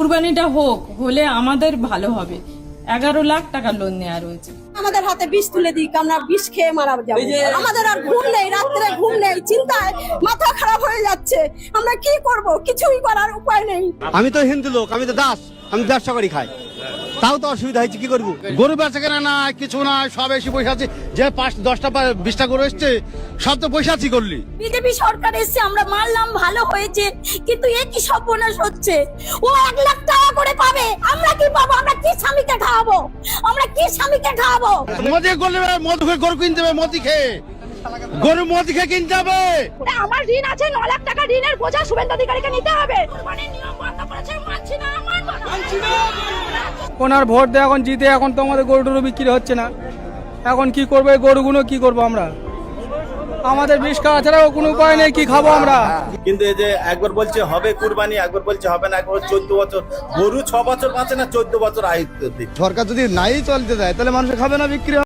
কুরবানিটা হলে আমাদের ভালো হবে। 11 লাখ টাকা লোন নেওয়া রয়েছে। আমাদের হাতে বিষ তুলে দিক, আমরা বিষ খেয়ে মারা যাবো। আমাদের আর ঘুম নেই, রাত্রে ঘুম নেই, চিন্তায় মাথা খারাপ হয়ে যাচ্ছে। আমরা কি করব? কিছুই করার উপায় নেই। আমি তো হিন্দু লোক, আমি তো দাস, আমি ব্যবসা করি খাই, তাও তো অসুবিধা হয়েছে, কি করবো? গরু বেচা কেনা না, কিছু না, সব এসে পয়সা আছে। যে 5-10টা 20টা গরু এসছে, সব তো পয়সা আছি করলি। বিজেপি সরকার এসছে, আমরা মানলাম, ভালো হয়েছে, কিন্তু এ কি সর্বনাশ হচ্ছে। ও 1 লাখ টাকা করে পাবে, আমরা কি পাবো? আমরা কি স্বামীকে খাওয়াবো? আমরা কি স্বামীকে খাওয়াবো? মোদি করলে মদ খেয়ে গরু কিনতে হবে, মদি খেয়ে গরু মদি খেয়ে কিনতে হবে। আমার ঋণ আছে 9 লাখ টাকা, ঋণের বোঝা শুভেন্দু অধিকারীকে নিতে হবে। কুরবানির নিয়ম বন্ধ করেছে, মানছি না, মানছি না। ওনার ভোট দিয়ে এখন জিতে, এখন তো আমাদের গরু টরু বিক্রি হচ্ছে না। এখন কি করবো, এই গরুগুলো কি করবো আমরা? আমাদের বিষ খাওয়া ছাড়া কোনো উপায় নেই, কি খাবো আমরা? কিন্তু এই যে একবার বলছে হবে কুরবানি, একবার বলছে হবে না, একবার 14 বছর গরু 6 বছর বাঁচে না, 14 বছর আয়ু। সরকার যদি নাই চলতে দেয় তাহলে মানুষ খাবে না, বিক্রি